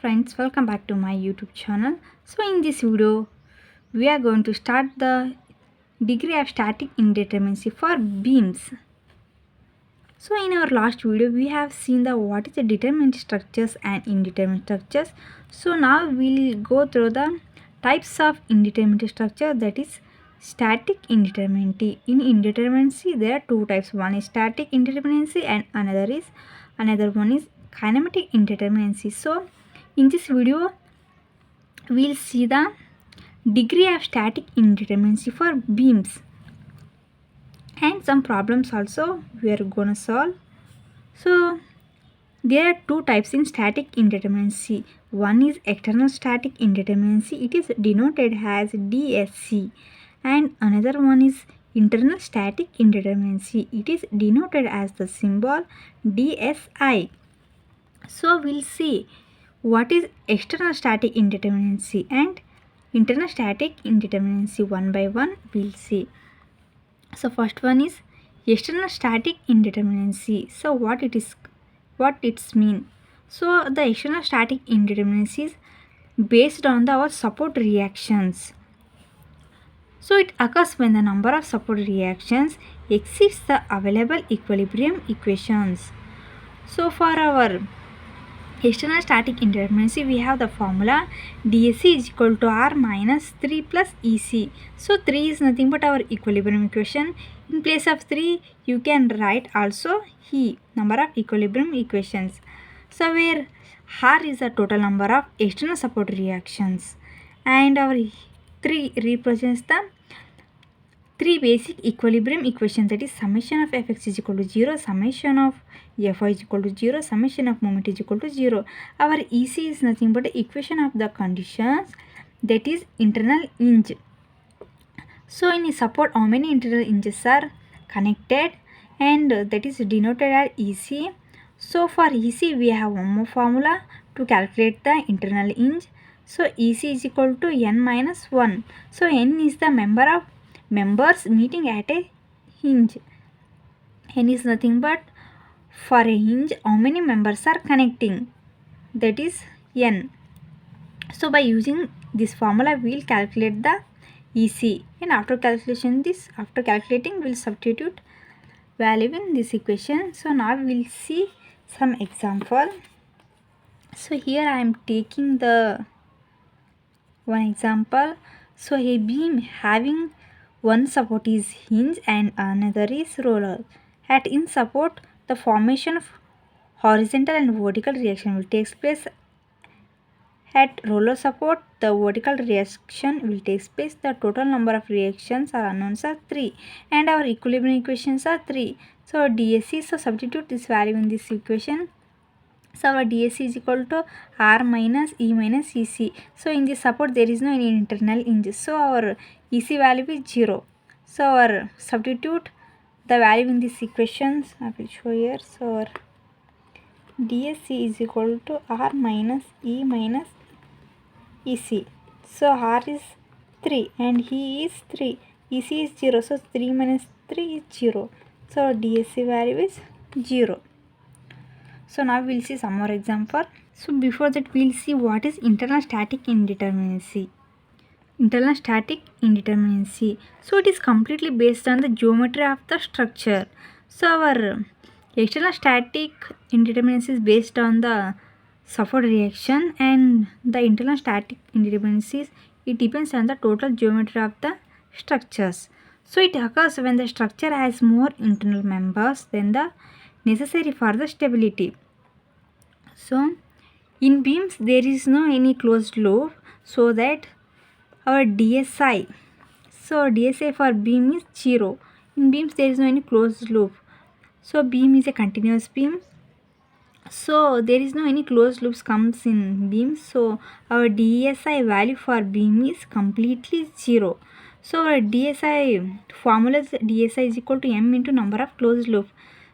friends, welcome back to my YouTube channel. So in this video we are going to start the degree of static indeterminacy for beams. So in our last video we have seen the what is the determinate structures and indeterminate structures. So now we'll go through the types of indeterminate structure, that is static indeterminacy. In indeterminacy there are two types. One is static indeterminacy and another one is kinematic indeterminacy. So in this video we'll see the degree of static indeterminacy for beams and some problems also we are gonna solve. So there are two types in static indeterminacy. One is external static indeterminacy, it is denoted as DSC, and another one is internal static indeterminacy, it is denoted as the symbol DSI. So we'll see what is external static indeterminacy and internal static indeterminacy one by one we'll see. So first one is external static indeterminacy. So what it's mean. So the external static indeterminacy is based on our support reactions. So it occurs when the number of support reactions exceeds the available equilibrium equations. So for our external static indeterminacy we have the formula dSc is equal to R minus 3 plus EC. So 3 is nothing but our equilibrium equation. In place of 3 you can write also E, number of equilibrium equations. So where R is the total number of external support reactions and our 3 represents the three basic equilibrium equations, that is summation of Fx is equal to 0, summation of Fy is equal to 0, summation of moment is equal to 0. Our EC is nothing but the equation of the conditions, that is internal hinge. So in support how many internal hinges are connected, and that is denoted as EC. So for EC we have one more formula to calculate the internal hinge. So EC is equal to n minus 1. So n is the members meeting at a hinge. N is nothing but for a hinge how many members are connecting, that is n. So by using this formula we will calculate the EC, and after calculating we will substitute value in this equation. So now we will see some example. So here I am taking the one example. So a beam having one support is hinge and another is roller. At in support the formation of horizontal and vertical reaction will take place. At roller support the vertical reaction will take place. The total number of reactions are unknowns are 3 and our equilibrium equations are 3. So DSC, so substitute this value in this equation. So our DSC is equal to R minus E minus EC. So in this support there is no any internal hinge. So our EC value is 0. So our substitute the value in this equations. I will show here. So our DSC is equal to R minus E minus EC. So R is 3 and E is 3. EC is 0. So 3 minus 3 is 0. So our DSC value is 0. So now we'll see some more example. So before that we'll see what is internal static indeterminacy. Internal static indeterminacy. So it is completely based on the geometry of the structure. So our external static indeterminacy is based on the support reaction, and the internal static indeterminacy it depends on the total geometry of the structures. So it occurs when the structure has more internal members than the necessary for the stability. So in beams there is no any closed loop, so that our DSI, so DSI for beam is 0. In beams there is no any closed loop. So beam is a continuous beam. So there is no any closed loops comes in beams. So our DSI value for beam is completely 0. So our DSI formula is DSI is equal to m into number of closed loop.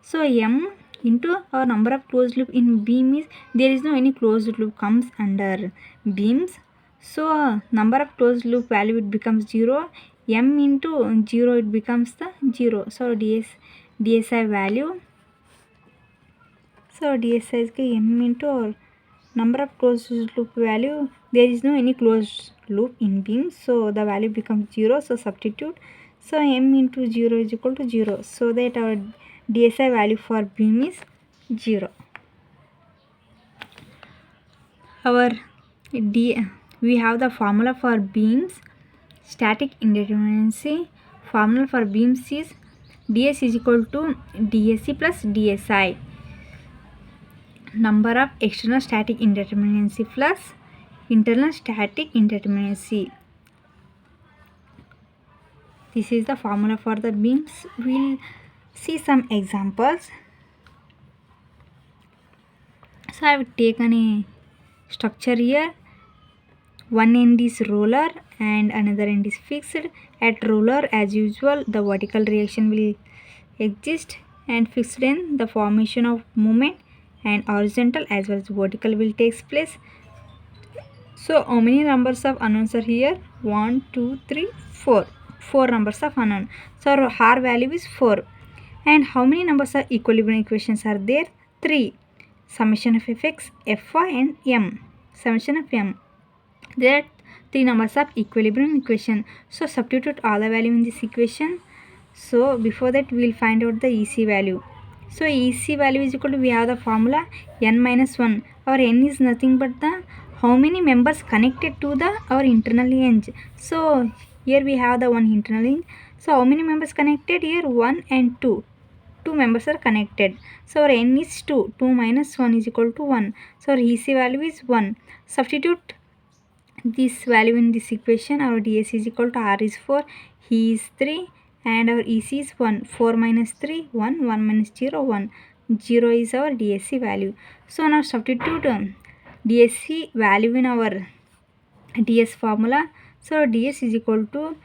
So m into our number of closed loop in beam is there is no any closed loop comes under beams. So number of closed loop value it becomes 0. M into 0 it becomes the 0. So DSI value. So DSI is m into number of closed loop value, there is no any closed loop in beam, so the value becomes 0. So substitute, so m into 0 is equal to 0, so that our DSI value for beam is 0. Our we have the formula for beams. Static indeterminacy formula for beams is ds is equal to dsc plus dsi, number of external static indeterminacy plus internal static indeterminacy. This is the formula for the beams. We'll see some examples. So I have taken a structure here. One end is roller and another end is fixed. At roller, as usual, the vertical reaction will exist, and fixed end, the formation of moment and horizontal as well as vertical will take place. So how many numbers of unknowns are here? 1, 2, 3, 4. 4 numbers of unknown. So our R value is 4. And how many numbers of equilibrium equations are there? 3. Summation of fx, fy and m. Summation of m. There are 3 numbers of equilibrium equation. So substitute all the value in this equation. So before that we will find out the EC value. So EC value is equal to, we have the formula n minus 1. Our n is nothing but the how many members connected to the our internal hinge. So here we have the one internal hinge. So how many members connected here? 1 and 2. 2 members are connected. So our n is 2. 2 minus 1 is equal to 1. So our EC value is 1. Substitute this value in this equation. Our ds is equal to r is 4, he is 3, and our EC is 1. 4 minus 3, 1, 1 minus 0, 1. 0 is our DSC value. So now substitute DSC value in our DS formula. So DS is equal to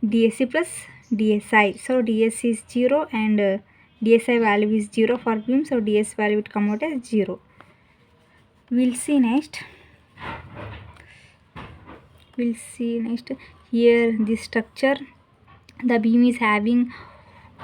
DSC plus DSI. So DS is 0 and DSI value is 0 for beam. So DS value would come out as 0. We'll see next. Here this structure, the beam is having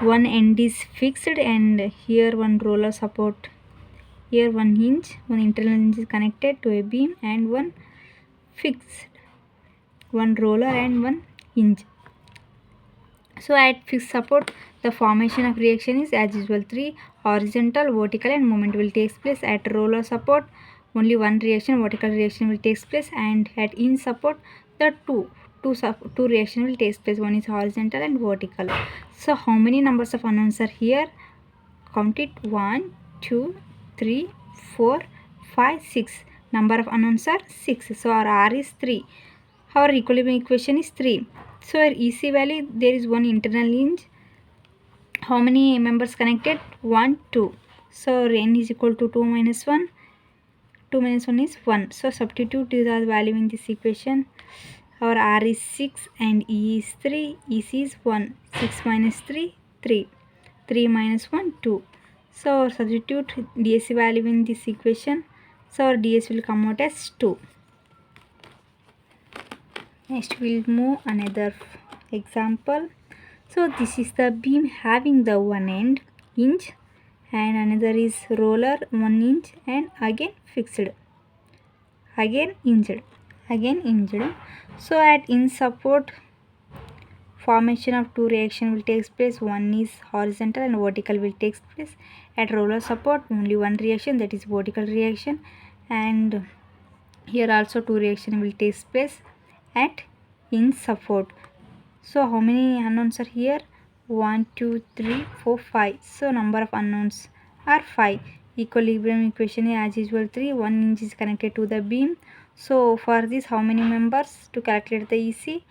one end is fixed and here one roller support, here one hinge, one internal hinge is connected to a beam and one fixed, one roller and one hinge. So at fixed support, the formation of reaction is as usual 3, horizontal, vertical and moment will take place. At roller support, only one reaction, vertical reaction will take place, and at in support, the two reaction will take place. One is horizontal and vertical. So how many numbers of unknowns are here? Count it. 1, 2, 3, 4, 5, 6. Number of unknowns are 6. So our R is 3. Our equilibrium equation is 3. So our EC value, there is one internal hinge. How many members connected? 1, 2. So n is equal to 2 minus 1. 2 minus 1 is 1. So substitute the value in this equation. Our R is 6 and E is 3. EC is 1. 6 minus 3, 3. 3 minus 1, 2. So substitute DSC value in this equation. So our DS will come out as 2. Next we'll move another example. So this is the beam having the one end hinge and another is roller 1 inch and again fixed, again hinged. So at in support, formation of two reaction will take place. One is horizontal and vertical will take place. At roller support, only one reaction, that is vertical reaction, and here also two reaction will take place at in support. So how many unknowns are here? 1, 2, 3, 4, 5. So number of unknowns are 5. Equilibrium equation is as usual 3. 1 inch is connected to the beam. So for this, how many members to calculate the EC?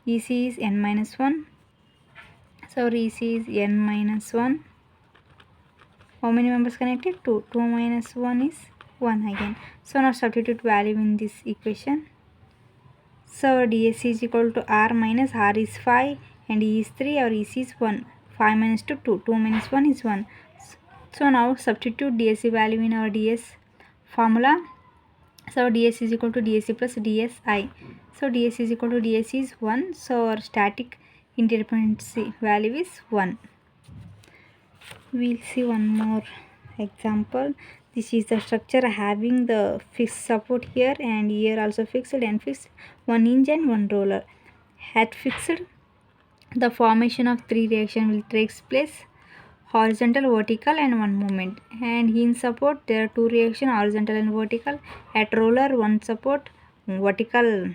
EC is n minus 1. So EC is n minus 1. How many members connected? 2. 2 minus 1 is 1 again. So now substitute value in this equation. So DSC is equal to R minus R is 5 and E is 3, or EC is 1. 5 minus 2, 2. 2 minus 1 is 1. So now substitute DSC value in our DS formula. So DS is equal to DSC plus DSI. So DS is equal to DSC is 1. So our static indeterminacy value is 1. We'll see one more example. This is the structure having the fixed support here and here also fixed and fixed, one hinge and one roller. At fixed, the formation of three reaction will take place, horizontal, vertical and one movement. And in support there are two reaction, horizontal and vertical. At roller one support, vertical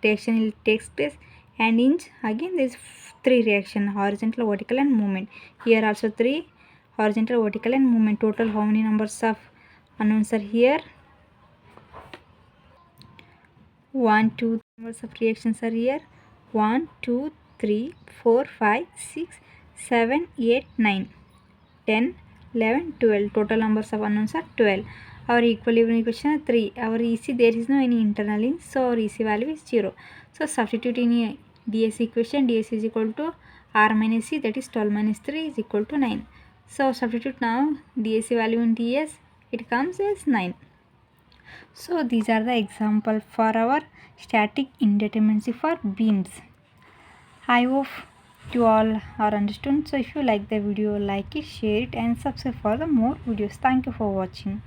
reaction will takes place, and hinge again there is three reaction, horizontal, vertical and movement. Here also three, horizontal, vertical and movement. Total how many numbers of unknowns are here? 1 2 numbers of reactions are here. 1 2 3 4 5 6 7 8 9 10 11 12. Total numbers of unknowns are 12. Our equilibrium equation is 3. Our EC, there is no any internal link, so our EC value is 0. So substitute in DS equation. DS is equal to R minus C, that is 12 minus 3 is equal to 9. So substitute now DS value in DS, it comes as 9. So these are the example for our static indeterminacy for beams. I hope you all are understood. So if you like the video, like it, share it and subscribe for the more videos. Thank you for watching.